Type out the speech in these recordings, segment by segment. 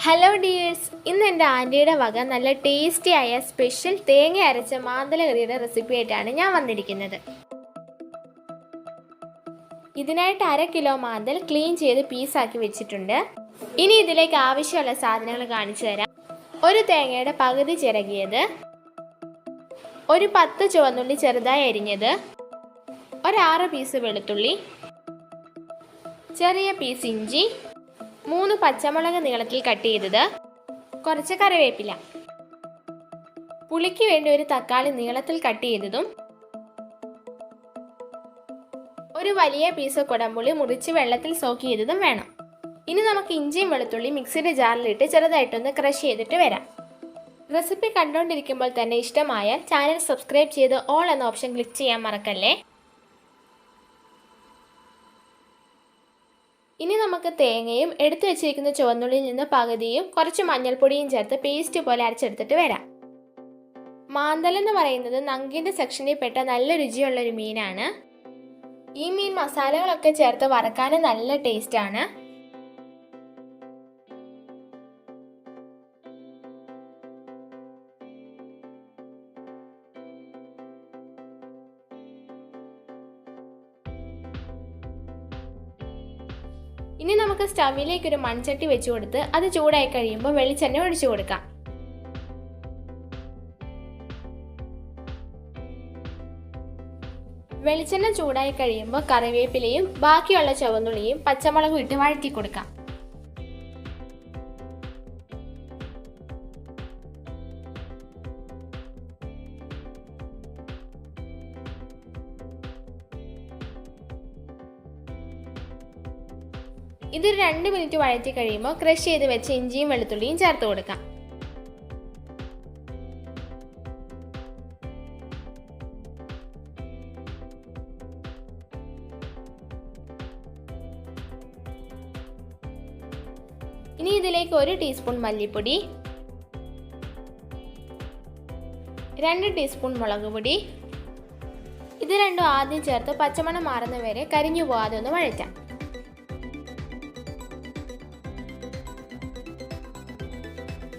Hello dears, ഇന്ന് എൻ്റെ ആൻറ്റിയുടെ വക നല്ല ടേസ്റ്റിയായ സ്പെഷ്യൽ തേങ്ങ അരച്ച മാന്തല കറിയുടെ റെസിപ്പി ആയിട്ടാണ് ഞാൻ വന്നിരിക്കുന്നത്. ഇതിനായിട്ട് 1/2 കിലോ മാന്തൽ ക്ലീൻ ചെയ്ത് പീസാക്കി വെച്ചിട്ടുണ്ട്. ഇനി ഇതിലേക്ക് ആവശ്യമുള്ള സാധനങ്ങൾ കാണിച്ചു തരാം. ഒരു തേങ്ങയുടെ പകുതി ചിരകിയത്, ഒരു 10 ചുവന്നുള്ളി ചെറുതായി അരിഞ്ഞത്, ഒരു 6 പീസ് വെളുത്തുള്ളി, ചെറിയ പീസ് ഇഞ്ചി, 3 പച്ചമുളക് നീളത്തിൽ കട്ട് ചെയ്തത്, കുറച്ച് കറിവേപ്പില, പുളിക്ക് വേണ്ടി ഒരു തക്കാളി നീളത്തിൽ കട്ട് ചെയ്തതും, ഒരു വലിയ പീസ് കുടംപുളി മുറിച്ച് വെള്ളത്തിൽ സോക്ക് ചെയ്തതും വേണം. ഇനി നമുക്ക് ഇഞ്ചിയും വെളുത്തുള്ളി മിക്സിയുടെ ജാറിലിട്ട് ചെറുതായിട്ടൊന്ന് ക്രഷ് ചെയ്തിട്ട് വരാം. റെസിപ്പി കണ്ടുകൊണ്ടിരിക്കുമ്പോൾ തന്നെ ഇഷ്ടമായ ചാനൽ സബ്സ്ക്രൈബ് ചെയ്ത് ഓൾ എന്ന ഓപ്ഷൻ ക്ലിക്ക് ചെയ്യാൻ മറക്കല്ലേ. ഇനി നമുക്ക് തേങ്ങയും എടുത്തു വെച്ചിരിക്കുന്ന ചുവന്നുള്ളിയിൽ നിന്ന് പകുതിയും കുറച്ച് മഞ്ഞൾപ്പൊടിയും ചേർത്ത് പേസ്റ്റ് പോലെ അരച്ചെടുത്തിട്ട് വരാം. മാന്തൽ എന്ന് പറയുന്നത് നങ്കിൻ്റെ സെക്ഷനിൽ പെട്ട നല്ല രുചിയുള്ളൊരു മീനാണ്. ഈ മീൻ മസാലകളൊക്കെ ചേർത്ത് വറക്കാനും നല്ല ടേസ്റ്റാണ്. ഇനി നമുക്ക് സ്റ്റവിലേക്ക് ഒരു മൺചട്ടി വെച്ച് കൊടുത്ത് അത് ചൂടായി കഴിയുമ്പോൾ വെളിച്ചെണ്ണ ഒഴിച്ചു കൊടുക്കാം. വെളിച്ചെണ്ണ ചൂടായി കഴിയുമ്പോൾ കറിവേപ്പിലയും ബാക്കിയുള്ള ചുവന്നുള്ളിയും പച്ചമുളകും ഇട്ട് വഴറ്റി കൊടുക്കാം. ഇത് 2 മിനിറ്റ് വഴറ്റി കഴിയുമ്പോൾ ക്രഷ് ചെയ്ത് വെച്ച ഇഞ്ചിയും വെളുത്തുള്ളിയും ചേർത്ത് കൊടുക്കാം. ഇനി ഇതിലേക്ക് 1 ടീസ്പൂൺ മല്ലിപ്പൊടി, 2 ടീസ്പൂൺ മുളക് പൊടി, ഇത് രണ്ടും ആദ്യം ചേർത്ത് പച്ചമണം മാറുന്നവരെ കരിഞ്ഞു പോകാതെ ഒന്ന് വഴറ്റാം.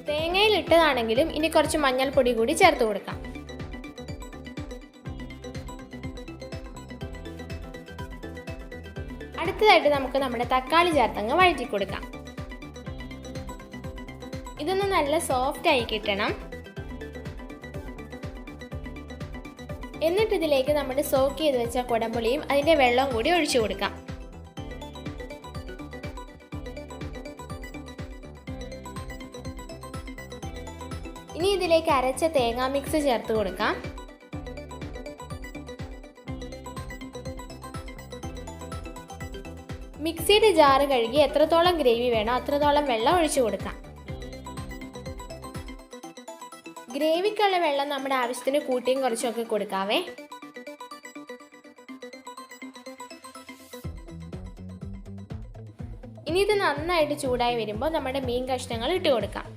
തേങ്ങയിൽ ഇട്ടതാണെങ്കിലും ഇനി കുറച്ച് മഞ്ഞൾപ്പൊടി കൂടി ചേർത്ത് കൊടുക്കാം. അടുത്തതായിട്ട് നമുക്ക് നമ്മുടെ തക്കാളി ചേർത്തങ്ങ് വഴറ്റി കൊടുക്കാം. ഇതൊന്ന് നല്ല സോഫ്റ്റ് ആയി കിട്ടണം. എന്നിട്ട് ഇതിലേക്ക് നമ്മുടെ സോക്ക് ചെയ്ത് വെച്ച കുടംപുളിയും അതിൻ്റെ വെള്ളവും കൂടി ഒഴിച്ചു കൊടുക്കാം. ഇനി ഇതിലേക്ക് അരച്ച തേങ്ങാ മിക്സ് ചേർത്ത് കൊടുക്കാം. മിക്സിയുടെ ജാറ് കഴുകി എത്രത്തോളം ഗ്രേവി വേണോ അത്രത്തോളം വെള്ളം ഒഴിച്ചു കൊടുക്കാം. ഗ്രേവിക്കുള്ള വെള്ളം നമ്മുടെ ആവശ്യത്തിന് കൂട്ടിയും കുറച്ചൊക്കെ കൊടുക്കാവേ. ഇനി ഇത് നന്നായിട്ട് ചൂടായി വരുമ്പോൾ നമ്മുടെ മീൻ കഷ്ണങ്ങൾ ഇട്ട് കൊടുക്കാം.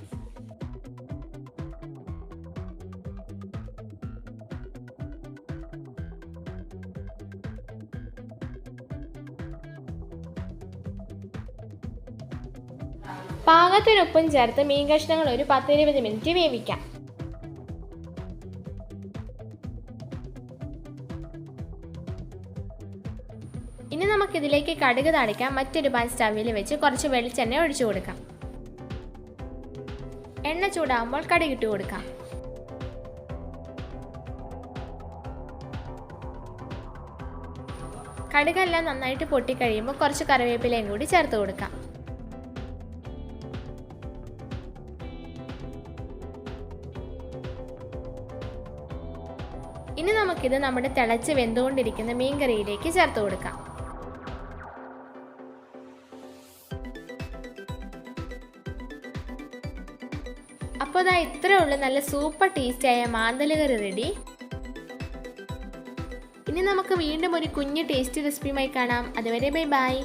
പാകത്തിനൊപ്പം ചേർത്ത് മീൻ കഷ്ണങ്ങൾ ഒരു 10-20 മിനിറ്റ് വേവിക്കാം. ഇനി നമുക്കിതിലേക്ക് കടുക് താളിക്കാൻ മറ്റൊരു പാൻ സ്റ്റവിൽ വെച്ച് കുറച്ച് വെളിച്ചെണ്ണ ഒഴിച്ചു കൊടുക്കാം. എണ്ണ ചൂടാകുമ്പോൾ കടുകിട്ട് കൊടുക്കാം. കടുകെല്ലാം നന്നായിട്ട് പൊട്ടിക്കഴിയുമ്പോൾ കുറച്ച് കറിവേപ്പിലയും കൂടി ചേർത്ത് കൊടുക്കാം. ഇനി നമുക്കിത് നമ്മുടെ തിളച്ച് വെന്തുകൊണ്ടിരിക്കുന്ന മീൻകറിയിലേക്ക് ചേർത്ത് കൊടുക്കാം. അപ്പോൾ ഇതാ ഇത്രയേ ഉള്ളൂ, നല്ല സൂപ്പർ ടേസ്റ്റിയായ മാന്തല് കറി റെഡി. ഇനി നമുക്ക് വീണ്ടും ഒരു കുഞ്ഞു ടേസ്റ്റി റെസിപ്പിയുമായി കാണാം. അതുവരെ ബൈ ബൈ.